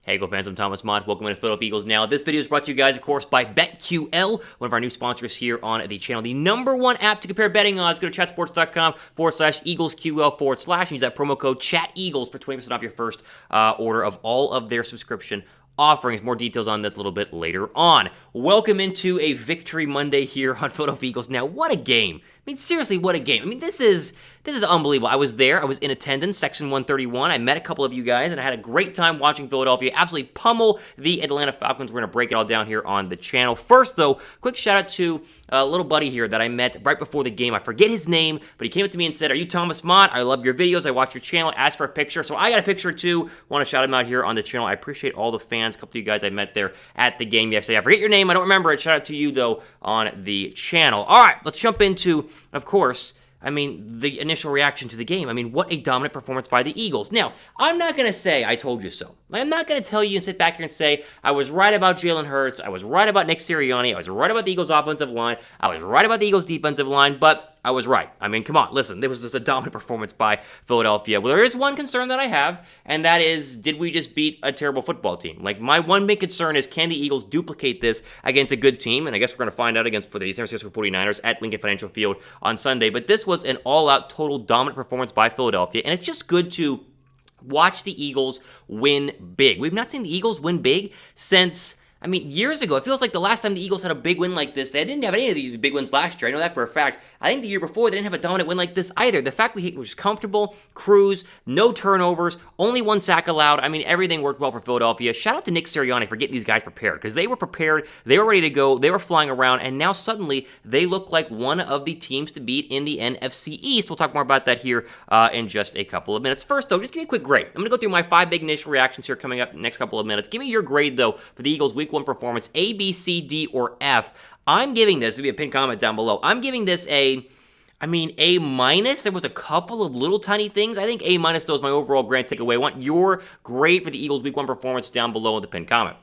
Hey, Eagle fans, I'm Thomas Mott. Welcome to Philadelphia Eagles Now. This video is brought to you guys, of course, by BetQL, one of our new sponsors here on the channel. The #1 app to compare betting odds. Go to chatsports.com/EaglesQL/ and use that promo code ChatEagles for 20% off your first order of all of their subscription offerings. More details on this a little bit later on. Welcome into a Victory Monday here on Philadelphia Eagles Now. What a game. I mean, seriously, what a game. I mean, this is unbelievable. I was there. I was in attendance, section 131. I met a couple of you guys, and I had a great time watching Philadelphia absolutely pummel the Atlanta Falcons. We're going to break it all down here on the channel. First, though, quick shout-out to a little buddy here that I met right before the game. I forget his name, but he came up to me and said, "Are you Thomas Mott? I love your videos. I watch your channel." Asked for a picture, so I got a picture, too. Want to shout him out here on the channel. I appreciate all the fans. A couple of you guys I met there at the game yesterday. I forget your name. I don't remember it. Shout out to you, though, on the channel. All right, let's jump into, of course, the initial reaction to the game. What a dominant performance by the Eagles. Now, I'm not going to say I told you so. I'm not going to tell you and sit back here and say I was right about Jalen Hurts, I was right about Nick Sirianni, I was right about the Eagles offensive line, I was right about the Eagles defensive line, but I was right. Come on, listen, there was just a dominant performance by Philadelphia. Well, there is one concern that I have, and that is, did we just beat a terrible football team? My one big concern is, can the Eagles duplicate this against a good team? And I guess we're going to find out for the San Francisco 49ers at Lincoln Financial Field on Sunday. But this was an all-out, total dominant performance by Philadelphia, and it's just good to watch the Eagles win big. We've not seen the Eagles win big since, years ago. It feels like the last time the Eagles had a big win like this, they didn't have any of these big wins last year. I know that for a fact. I think the year before, they didn't have a dominant win like this either. The fact we were just comfortable, cruise, no turnovers, only one sack allowed. Everything worked well for Philadelphia. Shout out to Nick Sirianni for getting these guys prepared, because they were prepared, they were ready to go, they were flying around, and now suddenly they look like one of the teams to beat in the NFC East. We'll talk more about that here in just a couple of minutes. First, though, just give me a quick grade. I'm going to go through my 5 big initial reactions here coming up in the next couple of minutes. Give me your grade, though, for the Eagles' Week 1 performance. A, B, C, D, or F. I'm giving this, to be a pinned comment down below, I'm giving this A-. There was a couple of little tiny things. I think A- though is my overall grand takeaway. I want your grade for the Eagles' Week 1 performance down below in the pinned comment.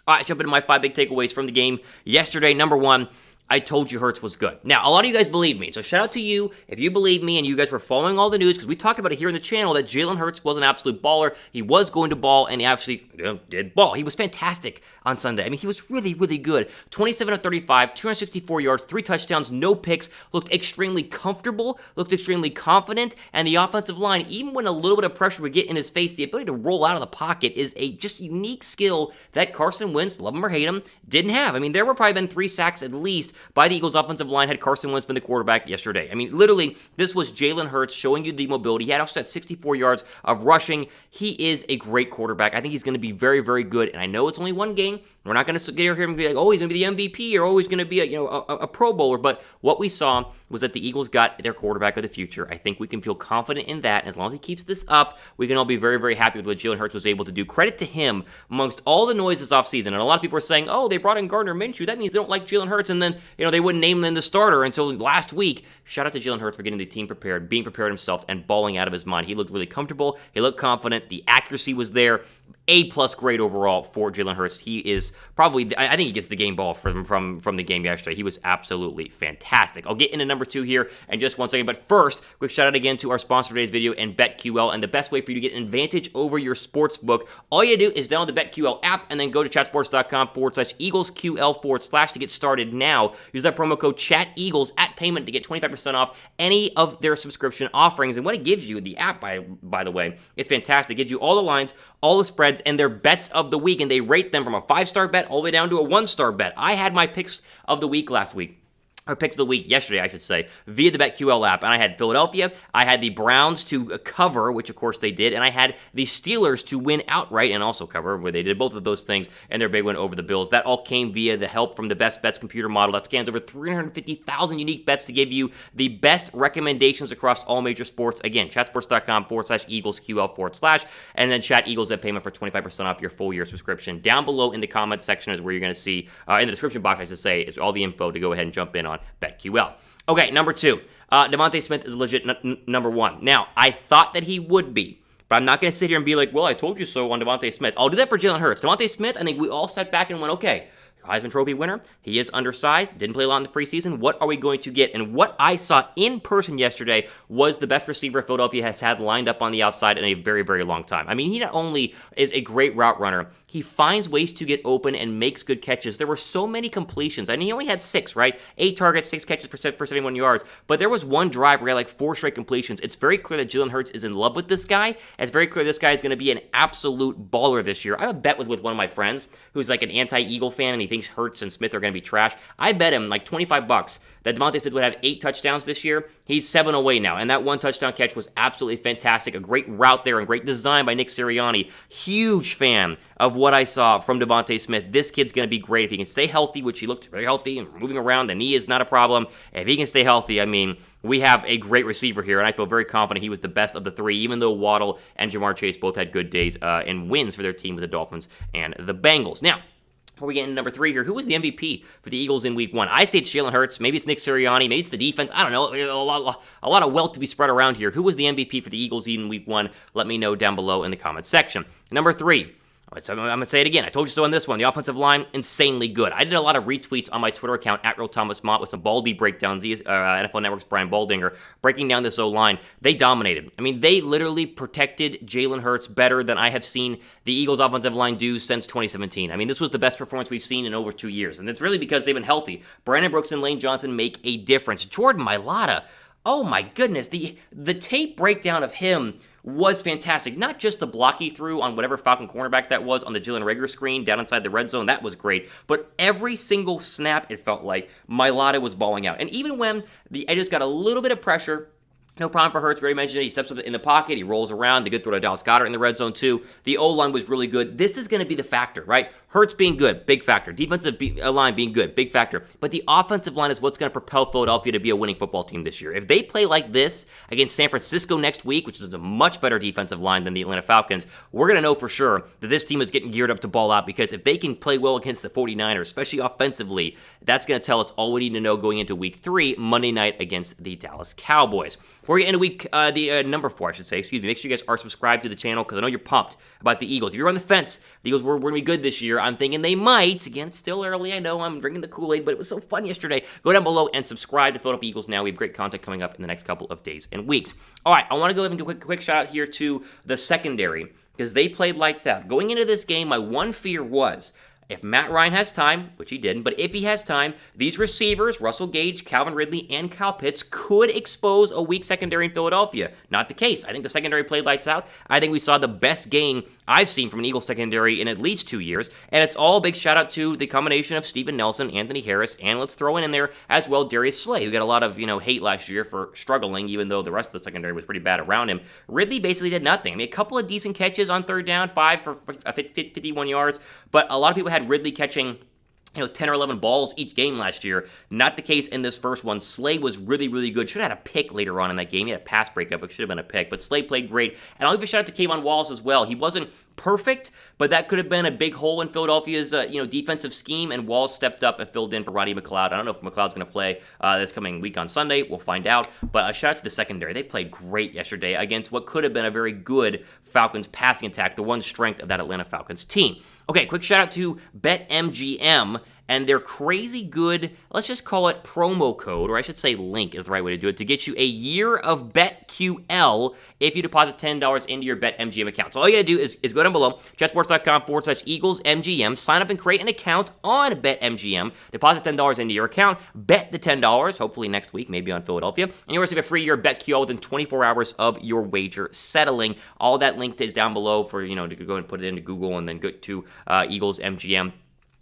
All right, jump into my 5 big takeaways from the game yesterday. Number 1, I told you Hurts was good. Now, a lot of you guys believe me, so shout out to you if you believe me and you guys were following all the news, because we talked about it here in the channel that Jalen Hurts was an absolute baller. He was going to ball, and he actually did ball. He was fantastic on Sunday. He was really, really good. 27 of 35, 264 yards, 3 touchdowns, no picks, looked extremely comfortable, looked extremely confident, and the offensive line, even when a little bit of pressure would get in his face, the ability to roll out of the pocket is a just unique skill that Carson Wentz, love him or hate him, didn't have. There were probably been 3 sacks at least by the Eagles offensive line had Carson Wentz been the quarterback yesterday. Literally, this was Jalen Hurts showing you the mobility. He had also had 64 yards of rushing. He is a great quarterback. I think he's going to be very, very good, and I know it's only one game. We're not going to get here and be like, oh, he's going to be the MVP or oh, he's going to be a Pro Bowler, but what we saw was that the Eagles got their quarterback of the future. I think we can feel confident in that, and as long as he keeps this up, we can all be very, very happy with what Jalen Hurts was able to do. Credit to him amongst all the noise this offseason, and a lot of people are saying, oh, they brought in Gardner Minshew. That means they don't like Jalen Hurts, and then they wouldn't name him the starter until last week. Shout out to Jalen Hurts for getting the team prepared, being prepared himself, and balling out of his mind. He looked really comfortable. He looked confident. The accuracy was there. A+ grade overall for Jalen Hurts. He is probably, I think he gets the game ball from the game yesterday. He was absolutely fantastic. I'll get into number 2 here in just one second, but first, quick shout out again to our sponsor for today's video and BetQL, and the best way for you to get an advantage over your sports book. All you do is download the BetQL app and then go to chatsports.com/EaglesQL/ to get started now. Use that promo code ChatEagles at payment to get 25% off any of their subscription offerings. And what it gives you, the app, by the way, it's fantastic. It gives you all the lines, all the spreads, and their bets of the week, and they rate them from a 5-star bet all the way down to a 1-star bet. I had my picks of the week last week. Or picks of the week yesterday, I should say, via the BetQL app. And I had Philadelphia, I had the Browns to cover, which of course they did, and I had the Steelers to win outright and also cover, where they did both of those things, and their big win over the Bills. That all came via the help from the Best Bets computer model that scans over 350,000 unique bets to give you the best recommendations across all major sports. Again, chatsports.com/EaglesQL/, and then Chat Eagles at payment for 25% off your full year subscription. Down below in the comments section is where you're going to see, in the description box, I should say, is all the info to go ahead and jump in on BetQL. Okay, number 2. DeVonta Smith is legit number 1. Now, I thought that he would be, but I'm not going to sit here and be like, well, I told you so on DeVonta Smith. I'll do that for Jalen Hurts. DeVonta Smith, I think we all sat back and went, okay, Heisman Trophy winner. He is undersized, didn't play a lot in the preseason. What are we going to get? And what I saw in person yesterday was the best receiver Philadelphia has had lined up on the outside in a very, very long time. I mean, he not only is a great route runner, he finds ways to get open and makes good catches. There were so many completions. I mean, he only had 6, right? 8 targets, 6 catches for 71 yards. But there was one drive where he had like 4 straight completions. It's very clear that Jalen Hurts is in love with this guy. It's very clear this guy is going to be an absolute baller this year. I have a bet with one of my friends who's like an anti-Eagle fan, and he thinks Hurts and Smith are going to be trash. I bet him like $25 that DeVonta Smith would have 8 touchdowns this year. He's 7 away now, and that 1 touchdown catch was absolutely fantastic. A great route there and great design by Nick Sirianni. Huge fan of what I saw from DeVonta Smith. This kid's going to be great if he can stay healthy, which he looked very healthy and moving around. The knee is not a problem. If he can stay healthy, I mean, we have a great receiver here, and I feel very confident he was the best of the 3, even though Waddle and Jamar Chase both had good days and wins for their team with the Dolphins and the Bengals. Now, before we get into number 3 here, who was the MVP for the Eagles in Week 1? I say it's Jalen Hurts. Maybe it's Nick Sirianni. Maybe it's the defense. I don't know. A lot of wealth to be spread around here. Who was the MVP for the Eagles in Week 1? Let me know down below in the comments section. Number 3. So I'm going to say it again. I told you so on this one. The offensive line, insanely good. I did a lot of retweets on my Twitter account, @Thomas Mott, with some Baldy breakdowns. NFL Network's Brian Baldinger breaking down this O-line. They dominated. I mean, they literally protected Jalen Hurts better than I have seen the Eagles' offensive line do since 2017. I mean, this was the best performance we've seen in over 2 years, and it's really because they've been healthy. Brandon Brooks and Lane Johnson make a difference. Jordan Mailata, oh my goodness, the tape breakdown of him was fantastic. Not just the block he threw on whatever Falcon cornerback that was on the Jalen Reagor screen down inside the red zone. That was great. But every single snap, it felt like, Mailata was balling out. And even when the edges got a little bit of pressure, no problem for Hurts. We already mentioned it. He steps up in the pocket. He rolls around. The good throw to Dallas Goedert in the red zone, too. The O-line was really good. This is going to be the factor, right? Hurts being good, big factor. Defensive line being good, big factor. But the offensive line is what's going to propel Philadelphia to be a winning football team this year. If they play like this against San Francisco next week, which is a much better defensive line than the Atlanta Falcons, we're going to know for sure that this team is getting geared up to ball out, because if they can play well against the 49ers, especially offensively, that's going to tell us all we need to know going into Week 3, Monday night against the Dallas Cowboys. Before we get into number 4, I should say, excuse me, make sure you guys are subscribed to the channel, because I know you're pumped about the Eagles. If you're on the fence, the Eagles were going to be good this year. I'm thinking they might. Again, it's still early. I know I'm drinking the Kool-Aid, but it was so fun yesterday. Go down below and subscribe to Philadelphia Eagles Now. We have great content coming up in the next couple of days and weeks. All right, I want to go and do a quick shout out here to the secondary, because they played lights out. Going into this game, my one fear was, if Matt Ryan has time, which he didn't, but if he has time, these receivers, Russell Gage, Calvin Ridley, and Kyle Pitts, could expose a weak secondary in Philadelphia. Not the case. I think the secondary played lights out. I think we saw the best game I've seen from an Eagles secondary in at least 2 years, and it's all a big shout out to the combination of Steven Nelson, Anthony Harris, and let's throw in there as well Darius Slay, who got a lot of hate last year for struggling, even though the rest of the secondary was pretty bad around him. Ridley basically did nothing. I mean, a couple of decent catches on third down, 5 for 51 yards, but a lot of people had Ridley catching 10 or 11 balls each game last year. Not the case in this first one. Slay was really, really good. Should have had a pick later on in that game. He had a pass breakup. It should have been a pick. But Slay played great. And I'll give a shout out to Kayvon Wallace as well. He wasn't perfect, but that could have been a big hole in Philadelphia's defensive scheme, and Wallace stepped up and filled in for Roddy McLeod. I don't know if McLeod's going to play this coming week on Sunday. We'll find out. But a shout out to the secondary. They played great yesterday against what could have been a very good Falcons passing attack, the one strength of that Atlanta Falcons team. Okay, quick shout out to BetMGM and their crazy good, let's just call it promo code, or I should say link is the right way to do it, to get you a year of BetQL if you deposit $10 into your BetMGM account. So all you got to do is go down below, jetsports.com/EaglesMGM, sign up and create an account on BetMGM, deposit $10 into your account, bet the $10, hopefully next week, maybe on Philadelphia, and you'll receive a free year of BetQL within 24 hours of your wager settling. All that link is down below for, to go and put it into Google and then go to Eagles MGM.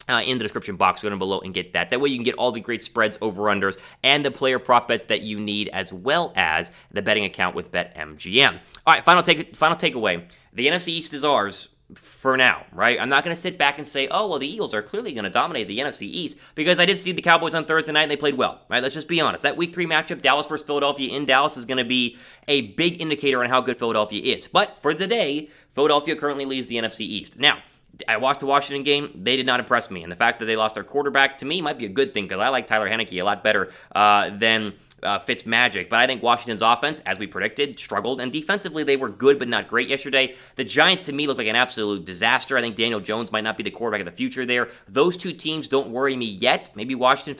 In the description box, go down below and get that. That way you can get all the great spreads, over-unders, and the player prop bets that you need, as well as the betting account with BetMGM. All right, final takeaway. The NFC East is ours for now, right? I'm not going to sit back and say, oh, well, the Eagles are clearly going to dominate the NFC East, because I did see the Cowboys on Thursday night and they played well, right? Let's just be honest. That Week 3 matchup, Dallas versus Philadelphia in Dallas, is going to be a big indicator on how good Philadelphia is. But for the day, Philadelphia currently leads the NFC East. Now, I watched the Washington game. They did not impress me. And the fact that they lost their quarterback, to me, might be a good thing, because I like Tyler Heineke a lot better than Fitz magic. But I think Washington's offense, as we predicted, struggled, and defensively they were good but not great yesterday. The Giants, to me, look like an absolute disaster. I think Daniel Jones might not be the quarterback of the future there. Those two teams don't worry me yet. Maybe Washington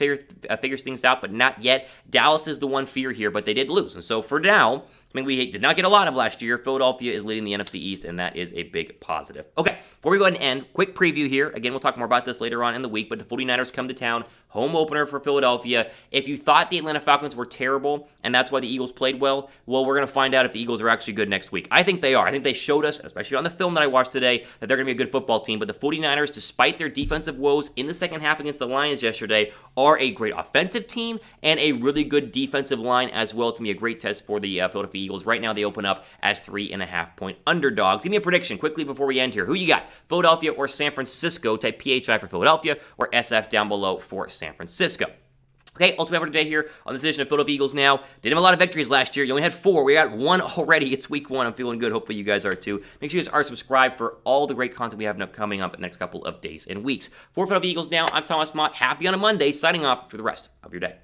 figures things out, but not yet. Dallas is the one fear here, but they did lose. And so for now, I mean, we did not get a lot of last year. Philadelphia is leading the NFC East, and that is a big positive. Okay, before we go ahead and end, quick preview here. Again, we'll talk more about this later on in the week, but the 49ers come to town. Home opener for Philadelphia. If you thought the Atlanta Falcons were terrible, and that's why the Eagles played well, we're going to find out if the Eagles are actually good next week. I think they are. I think they showed us, especially on the film that I watched today, that they're going to be a good football team. But the 49ers, despite their defensive woes in the second half against the Lions yesterday, are a great offensive team and a really good defensive line as well. To me, a great test for the Philadelphia Eagles. Right now, they open up as 3.5-point underdogs. Give me a prediction quickly before we end here. Who you got? Philadelphia or San Francisco? Type PHI for Philadelphia or SF down below for San Francisco. Okay, ultimately for today here on this edition of Philadelphia Eagles Now. Didn't have a lot of victories last year. You only had 4. We got 1 already. It's week 1. I'm feeling good. Hopefully you guys are too. Make sure you guys are subscribed for all the great content we have coming up in the next couple of days and weeks. For Philadelphia Eagles Now, I'm Thomas Mott. Happy on a Monday. Signing off for the rest of your day.